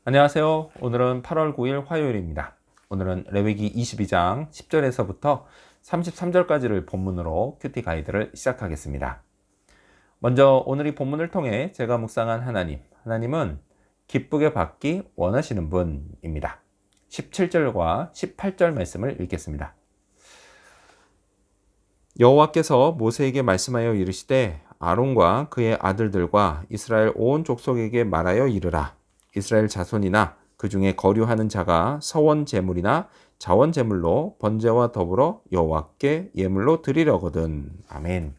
안녕하세요. 오늘은 8월 9일 화요일입니다. 오늘은 레위기 22장 10절에서부터 33절까지를 본문으로 큐티 가이드를 시작하겠습니다. 먼저 오늘 이 본문을 통해 제가 묵상한 하나님은 기쁘게 받기 원하시는 분입니다. 17절과 18절 말씀을 읽겠습니다. 여호와께서 모세에게 말씀하여 이르시되 아론과 그의 아들들과 이스라엘 온 족속에게 말하여 이르라. 이스라엘 자손이나 그 중에 거류하는 자가 서원 제물이나 자원 제물로 번제와 더불어 여호와께 예물로 드리려거든. 아멘.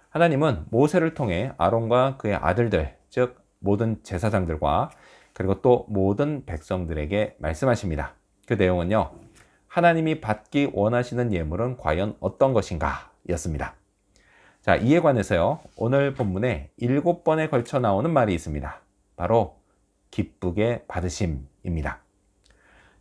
하나님은 모세를 통해 아론과 그의 아들들, 즉 모든 제사장들과 그리고 또 모든 백성들에게 말씀하십니다. 그 내용은요, 하나님이 받기 원하시는 예물은 과연 어떤 것인가 였습니다. 자, 이에 관해서요, 오늘 본문에 7번에 걸쳐 나오는 말이 있습니다. 바로 기쁘게 받으심입니다.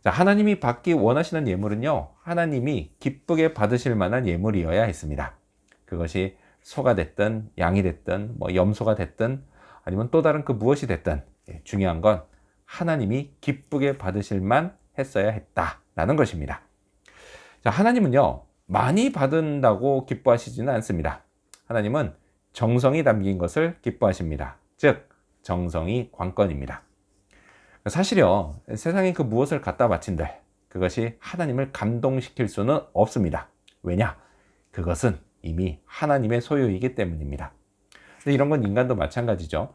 자, 하나님이 받기 원하시는 예물은요, 하나님이 기쁘게 받으실 만한 예물이어야 했습니다. 그것이 소가 됐든 양이 됐든 염소가 됐든 아니면 또 다른 그 무엇이 됐든 중요한 건 하나님이 기쁘게 받으실만 했어야 했다라는 것입니다. 자, 하나님은요, 많이 받은다고 기뻐하시지는 않습니다. 하나님은 정성이 담긴 것을 기뻐하십니다. 즉 정성이 관건입니다. 사실요, 세상에 그 무엇을 갖다 바친들 그것이 하나님을 감동시킬 수는 없습니다. 왜냐? 그것은 이미 하나님의 소유이기 때문입니다. 근데 이런 건 인간도 마찬가지죠.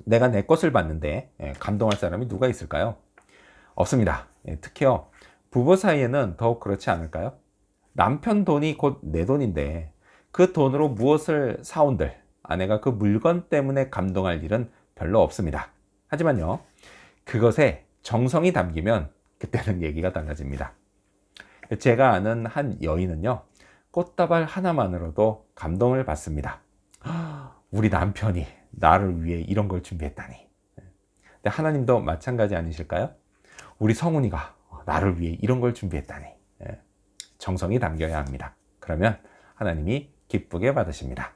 내가 내 것을 받는데 감동할 사람이 누가 있을까요? 없습니다. 특히요, 부부 사이에는 더욱 그렇지 않을까요? 남편 돈이 곧 내 돈인데 그 돈으로 무엇을 사온들 아내가 그 물건 때문에 감동할 일은 별로 없습니다. 하지만요, 그것에 정성이 담기면 그때는 얘기가 달라집니다. 제가 아는 한 여인은요, 꽃다발 하나만으로도 감동을 받습니다. 우리 남편이 나를 위해 이런 걸 준비했다니. 근데 하나님도 마찬가지 아니실까요? 우리 성훈이가 나를 위해 이런 걸 준비했다니. 정성이 담겨야 합니다. 그러면 하나님이 기쁘게 받으십니다.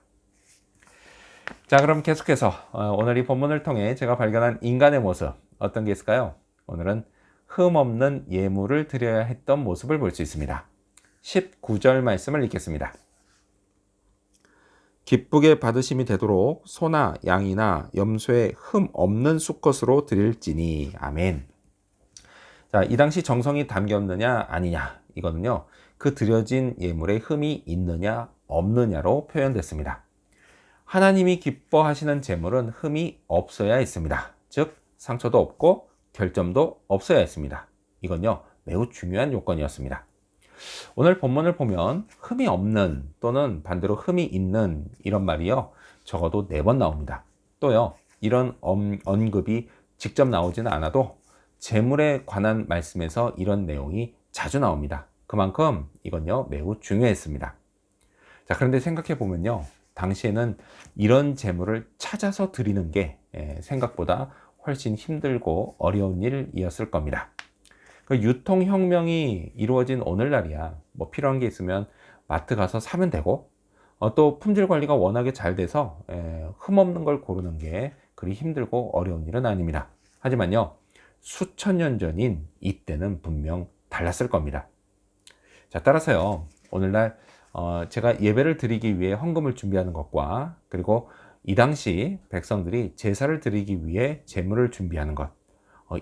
자, 그럼 계속해서 오늘 이 본문을 통해 제가 발견한 인간의 모습 어떤 게 있을까요? 오늘은 흠없는 예물을 드려야 했던 모습을 볼 수 있습니다. 19절 말씀을 읽겠습니다. 기쁘게 받으심이 되도록 소나 양이나 염소의 흠 없는 수컷으로 드릴지니. 아멘. 자, 이 당시 정성이 담겼느냐 아니냐, 이거는요, 그 드려진 예물에 흠이 있느냐 없느냐로 표현됐습니다. 하나님이 기뻐하시는 제물은 흠이 없어야 했습니다. 즉 상처도 없고 결점도 없어야 했습니다. 이건요, 매우 중요한 요건이었습니다. 오늘 본문을 보면 흠이 없는 또는 반대로 흠이 있는 이런 말이요, 적어도 4번 나옵니다. 또요, 이런 언급이 직접 나오지는 않아도 제물에 관한 말씀에서 이런 내용이 자주 나옵니다. 그만큼 이건요, 매우 중요했습니다. 자, 그런데 생각해 보면요, 당시에는 이런 제물을 찾아서 드리는 게 생각보다 훨씬 힘들고 어려운 일이었을 겁니다. 그 유통혁명이 이루어진 오늘날이야 필요한 게 있으면 마트 가서 사면 되고, 또 품질 관리가 워낙에 잘 돼서 흠없는 걸 고르는 게 그리 힘들고 어려운 일은 아닙니다. 하지만요, 수천 년 전인 이때는 분명 달랐을 겁니다. 자, 따라서요, 오늘날 제가 예배를 드리기 위해 헌금을 준비하는 것과 그리고 이 당시 백성들이 제사를 드리기 위해 제물을 준비하는 것,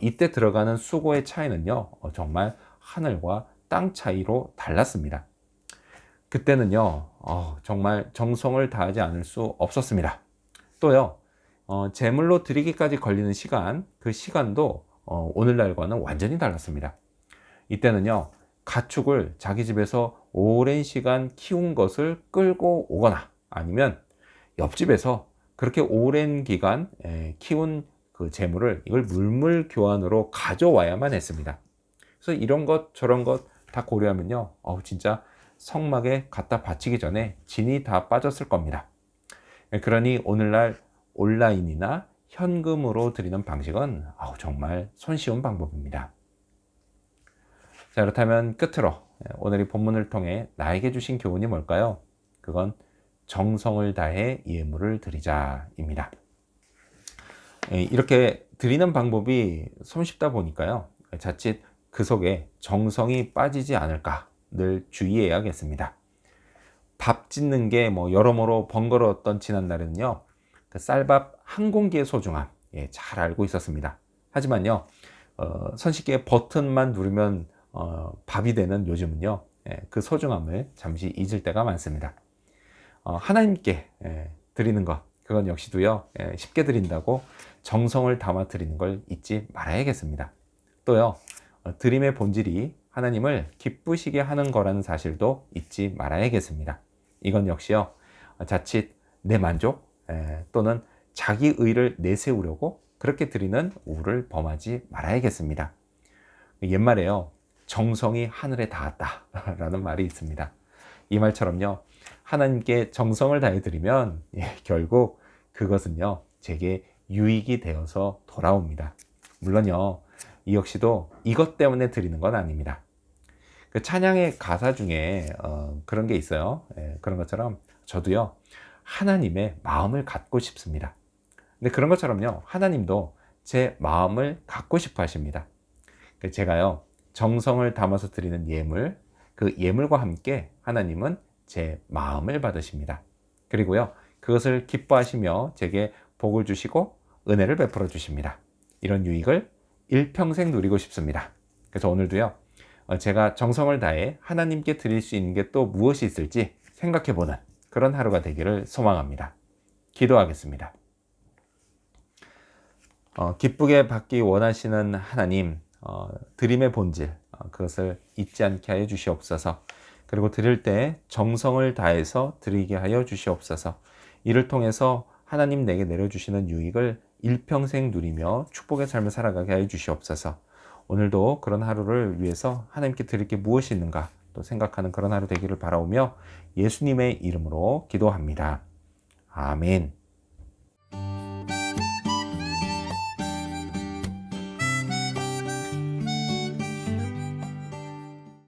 이때 들어가는 수고의 차이는요, 정말 하늘과 땅 차이로 달랐습니다. 그때는요, 정말 정성을 다하지 않을 수 없었습니다. 또요, 제물로 드리기까지 걸리는 시간, 그 시간도 오늘날과는 완전히 달랐습니다. 이때는요, 가축을 자기 집에서 오랜 시간 키운 것을 끌고 오거나 아니면 옆집에서 그렇게 오랜 기간 키운 그 재물을 이걸 물물 교환으로 가져와야만 했습니다. 그래서 이런 것 저런 것 다 고려하면요, 진짜 성막에 갖다 바치기 전에 진이 다 빠졌을 겁니다. 그러니 오늘날 온라인이나 현금으로 드리는 방식은 정말 손쉬운 방법입니다. 자, 그렇다면 끝으로 오늘 이 본문을 통해 나에게 주신 교훈이 뭘까요? 그건 정성을 다해 예물을 드리자입니다. 이렇게 드리는 방법이 손쉽다 보니까요. 자칫 그 속에 정성이 빠지지 않을까 늘 주의해야겠습니다. 밥 짓는 게 뭐 여러모로 번거로웠던 지난날에는요. 그 쌀밥 한 공기의 소중함 잘 알고 있었습니다. 하지만요. 손쉽게 버튼만 누르면 밥이 되는 요즘은요. 그 소중함을 잠시 잊을 때가 많습니다. 하나님께 드리는 것 그건 역시도요. 쉽게 드린다고 정성을 담아 드리는 걸 잊지 말아야겠습니다. 또요. 드림의 본질이 하나님을 기쁘시게 하는 거라는 사실도 잊지 말아야겠습니다. 이건 역시요. 자칫 내 만족 또는 자기 의를 내세우려고 그렇게 드리는 우를 범하지 말아야겠습니다. 옛말에요. 정성이 하늘에 닿았다 라는 말이 있습니다. 이 말처럼요. 하나님께 정성을 다해 드리면 결국 그것은요. 제게 유익이 되어서 돌아옵니다. 물론요. 이 역시도 이것 때문에 드리는 건 아닙니다. 그 찬양의 가사 중에 그런 게 있어요. 그런 것처럼 저도요. 하나님의 마음을 갖고 싶습니다. 근데 그런 것처럼요. 하나님도 제 마음을 갖고 싶어 하십니다. 제가요. 정성을 담아서 드리는 예물, 그 예물과 함께 하나님은 제 마음을 받으십니다. 그리고요. 그것을 기뻐하시며 제게 복을 주시고 은혜를 베풀어 주십니다. 이런 유익을 일평생 누리고 싶습니다. 그래서 오늘도요. 제가 정성을 다해 하나님께 드릴 수 있는 게 또 무엇이 있을지 생각해보는 그런 하루가 되기를 소망합니다. 기도하겠습니다. 기쁘게 받기 원하시는 하나님, 드림의 본질, 그것을 잊지 않게 하여 주시옵소서. 그리고 드릴 때 정성을 다해서 드리게 하여 주시옵소서. 이를 통해서 하나님 내게 내려주시는 유익을 일평생 누리며 축복의 삶을 살아가게 하여 주시옵소서. 오늘도 그런 하루를 위해서 하나님께 드릴 게 무엇이 있는가 또 생각하는 그런 하루 되기를 바라오며 예수님의 이름으로 기도합니다. 아멘.